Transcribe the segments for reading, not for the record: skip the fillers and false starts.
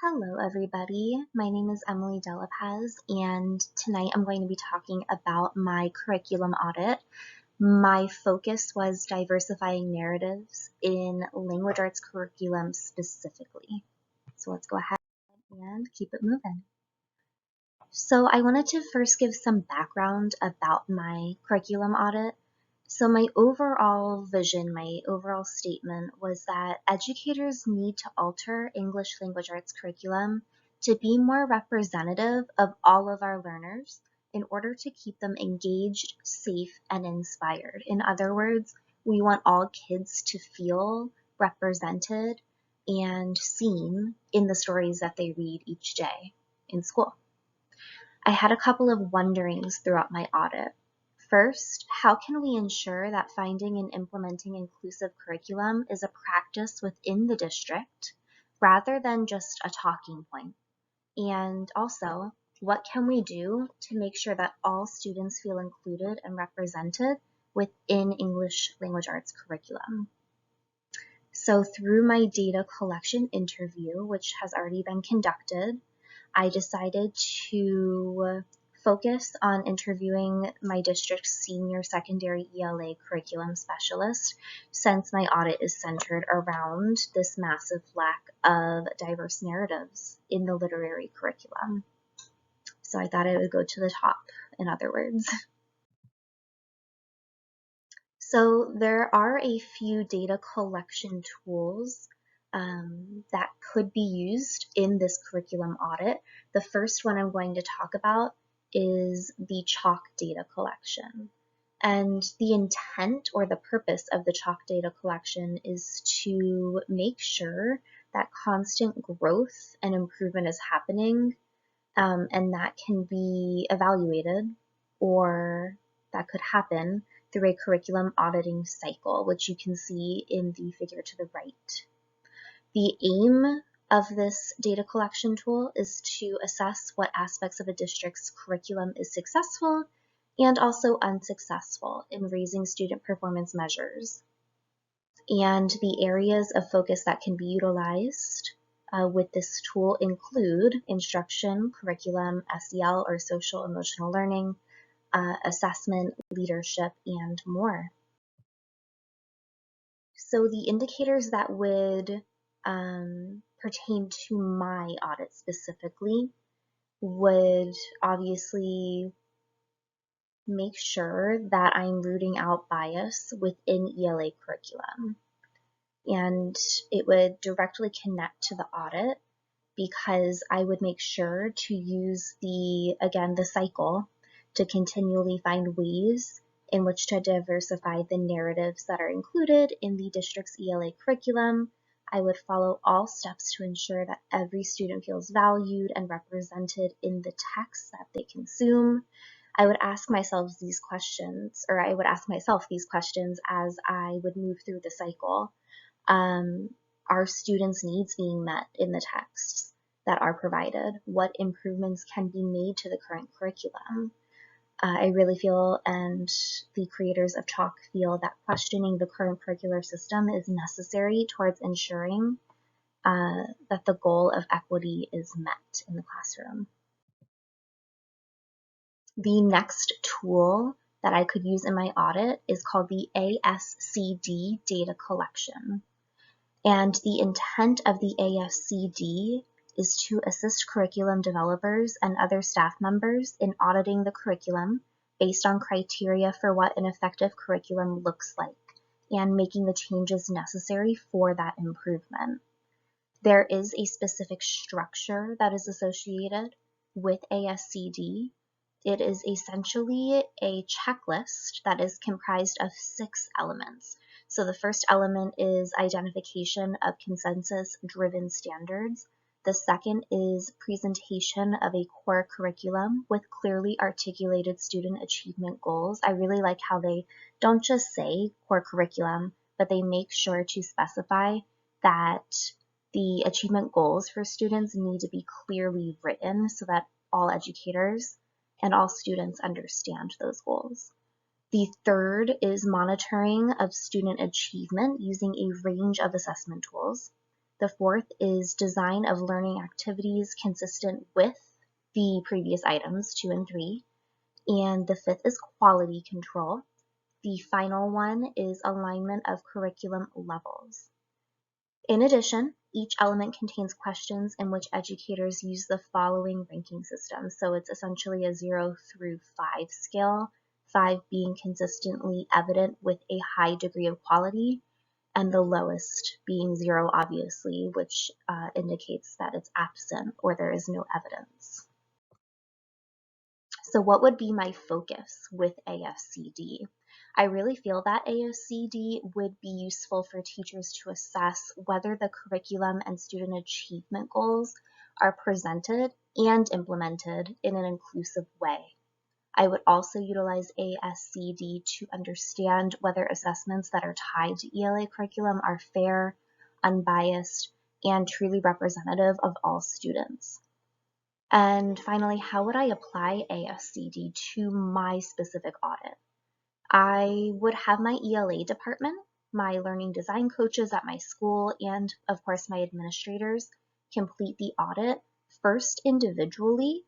Hello everybody, my name is Emily Delapaz and tonight I'm going to be talking about my curriculum audit. My focus was diversifying narratives in language arts curriculum specifically. So let's go ahead and keep it moving. So I wanted to first give some background about my curriculum audit. So my overall vision, my overall statement was that educators need to alter English language arts curriculum to be more representative of all of our learners in order to keep them engaged, safe, and inspired. In other words, we want all kids to feel represented and seen in the stories that they read each day in school. I had a couple of wonderings throughout my audit. First, how can we ensure that finding and implementing inclusive curriculum is a practice within the district rather than just a talking point? And also, what can we do to make sure that all students feel included and represented within English language arts curriculum? So through my data collection interview, which has already been conducted, I decided to focus on interviewing my district's senior secondary ELA curriculum specialist, since my audit is centered around this massive lack of diverse narratives in the literary curriculum. So I thought it would go to the top, in other words. So there are a few data collection tools that could be used in this curriculum audit. The first one I'm going to talk about is the chalk data collection. And the intent or the purpose of the chalk data collection is to make sure that constant growth and improvement is happening, and that can be evaluated, or that could happen through a curriculum auditing cycle, which you can see in the figure to the right. The aim of this data collection tool is to assess what aspects of a district's curriculum is successful and also unsuccessful in raising student performance measures. And the areas of focus that can be utilized with this tool include instruction, curriculum, SEL or social emotional learning, assessment, leadership, and more. So the indicators that would pertain to my audit specifically would obviously make sure that I'm rooting out bias within ELA curriculum. And it would directly connect to the audit because I would make sure to use the cycle to continually find ways in which to diversify the narratives that are included in the district's ELA curriculum. I would follow all steps to ensure that every student feels valued and represented in the texts that they consume. I would ask myself these questions as I would move through the cycle. Are students' needs being met in the texts that are provided? What improvements can be made to the current curriculum? I really feel, and the creators of Chalk feel, that questioning the current curricular system is necessary towards ensuring that the goal of equity is met in the classroom. The next tool that I could use in my audit is called the ASCD data collection. And the intent of the ASCD is to assist curriculum developers and other staff members in auditing the curriculum based on criteria for what an effective curriculum looks like and making the changes necessary for that improvement. There is a specific structure that is associated with ASCD. It is essentially a checklist that is comprised of 6 elements. So the first element is identification of consensus-driven standards. The second is presentation of a core curriculum with clearly articulated student achievement goals. I really like how they don't just say core curriculum, but they make sure to specify that the achievement goals for students need to be clearly written so that all educators and all students understand those goals. The third is monitoring of student achievement using a range of assessment tools. The fourth is design of learning activities consistent with the previous items, 2 and 3. And the fifth is quality control. The final one is alignment of curriculum levels. In addition, each element contains questions in which educators use the following ranking system. So it's essentially a 0 through 5 scale, 5 being consistently evident with a high degree of quality, and the lowest being 0, obviously, which indicates that it's absent or there is no evidence. So what would be my focus with ASCD? I really feel that ASCD would be useful for teachers to assess whether the curriculum and student achievement goals are presented and implemented in an inclusive way. I would also utilize ASCD to understand whether assessments that are tied to ELA curriculum are fair, unbiased, and truly representative of all students. And finally, how would I apply ASCD to my specific audit? I would have my ELA department, my learning design coaches at my school, and of course my administrators complete the audit first individually,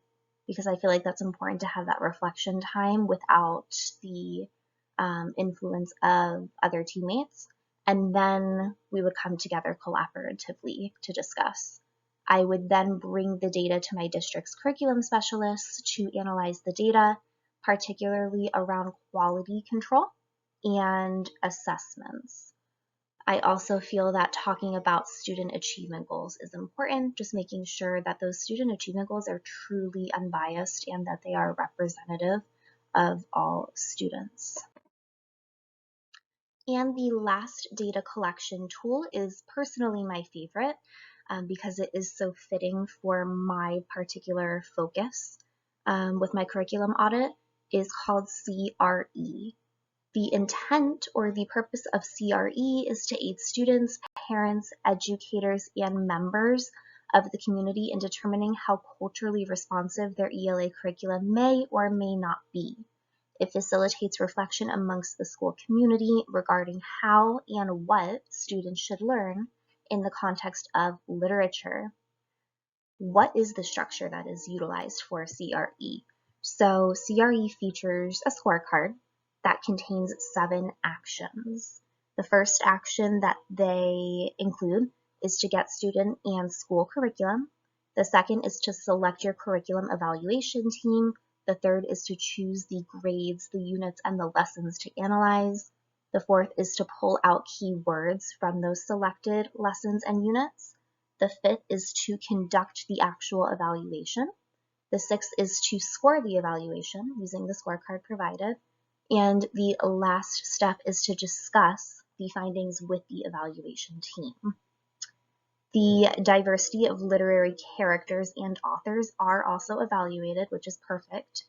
because I feel like that's important to have that reflection time without the influence of other teammates. And then we would come together collaboratively to discuss. I would then bring the data to my district's curriculum specialists to analyze the data, particularly around quality control and assessments. I also feel that talking about student achievement goals is important, just making sure that those student achievement goals are truly unbiased and that they are representative of all students. And the last data collection tool is personally my favorite because it is so fitting for my particular focus with my curriculum audit, is called CRE. The intent or the purpose of CRE is to aid students, parents, educators, and members of the community in determining how culturally responsive their ELA curriculum may or may not be. It facilitates reflection amongst the school community regarding how and what students should learn in the context of literature. What is the structure that is utilized for CRE? So CRE features a scorecard that contains 7 actions. The first action that they include is to get student and school curriculum. The second is to select your curriculum evaluation team. The third is to choose the grades, the units, and the lessons to analyze. The fourth is to pull out keywords from those selected lessons and units. The fifth is to conduct the actual evaluation. The sixth is to score the evaluation using the scorecard provided. And the last step is to discuss the findings with the evaluation team. The diversity of literary characters and authors are also evaluated, which is perfect.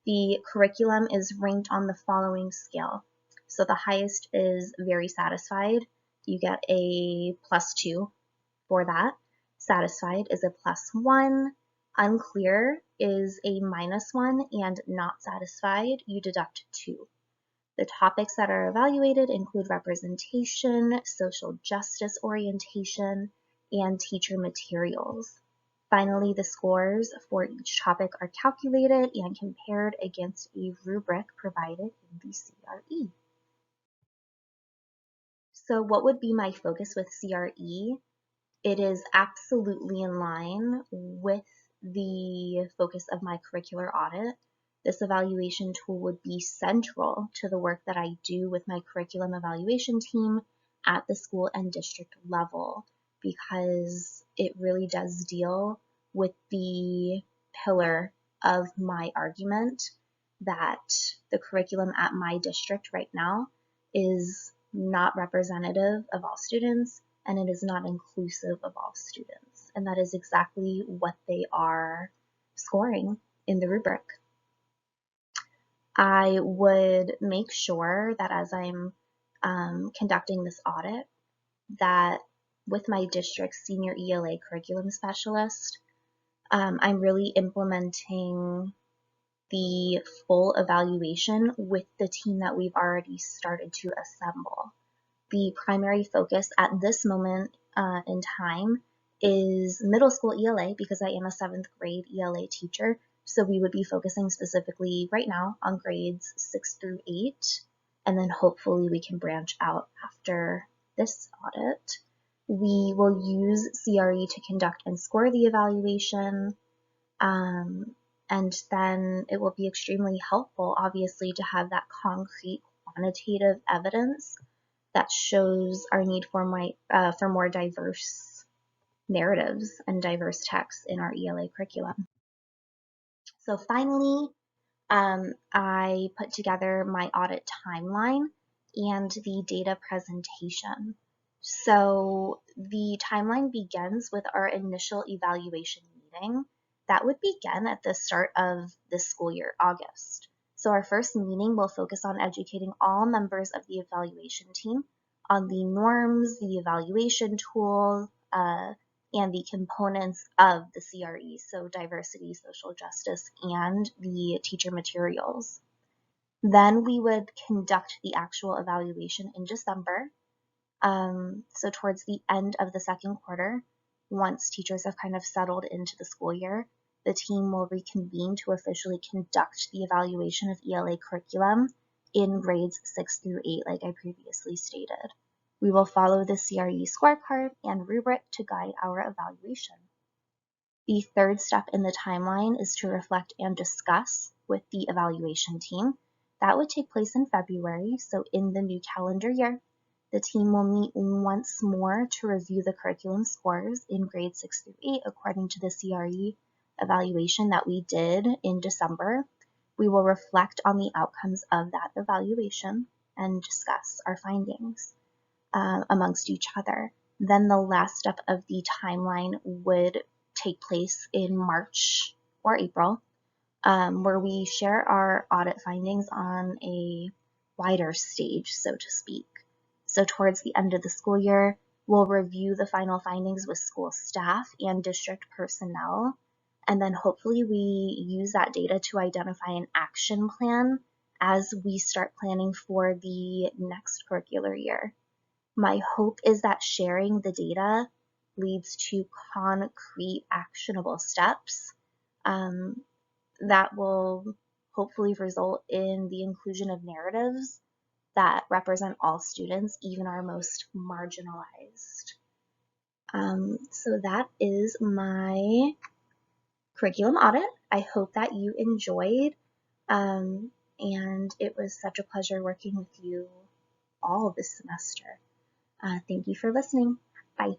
The curriculum is ranked on the following scale. So the highest is very satisfied. You get a +2 for that. Satisfied is a +1. Unclear is a -1, and not satisfied, you deduct 2. The topics that are evaluated include representation, social justice orientation, and teacher materials. Finally, the scores for each topic are calculated and compared against a rubric provided in the CRE. So what would be my focus with CRE? It is absolutely in line with the focus of my curricular audit. This evaluation tool would be central to the work that I do with my curriculum evaluation team at the school and district level, because it really does deal with the pillar of my argument that the curriculum at my district right now is not representative of all students, and it is not inclusive of all students. And that is exactly what they are scoring in the rubric. I would make sure that as I'm conducting this audit, that with my district's senior ELA curriculum specialist, I'm really implementing the full evaluation with the team that we've already started to assemble. The primary focus at this moment in time is middle school ELA, because I am a 7th grade ELA teacher. So we would be focusing specifically right now on grades 6 through 8, and then hopefully we can branch out after this audit. We will use CRE to conduct and score the evaluation, and then it will be extremely helpful, obviously, to have that concrete quantitative evidence that shows our need for more diverse narratives and diverse texts in our ELA curriculum. So finally, I put together my audit timeline and the data presentation. So the timeline begins with our initial evaluation meeting. That would begin at the start of this school year, August. So our first meeting will focus on educating all members of the evaluation team on the norms, the evaluation tool, and the components of the CRE, so diversity, social justice, and the teacher materials. Then we would conduct the actual evaluation in December. So towards the end of the second quarter, once teachers have kind of settled into the school year, the team will reconvene to officially conduct the evaluation of ELA curriculum in grades 6 through 8, like I previously stated. We will follow the CRE scorecard and rubric to guide our evaluation. The third step in the timeline is to reflect and discuss with the evaluation team. That would take place in February, so in the new calendar year. The team will meet once more to review the curriculum scores in grades 6 through 8 according to the CRE evaluation that we did in December. We will reflect on the outcomes of that evaluation and discuss our findings amongst each other. Then the last step of the timeline would take place in March or April, where we share our audit findings on a wider stage, so to speak. So towards the end of the school year, we'll review the final findings with school staff and district personnel, and then hopefully we use that data to identify an action plan as we start planning for the next curricular year. My hope is that sharing the data leads to concrete, actionable steps that will hopefully result in the inclusion of narratives that represent all students, even our most marginalized. So that is my curriculum audit. I hope that you enjoyed, and it was such a pleasure working with you all this semester. Thank you for listening. Bye.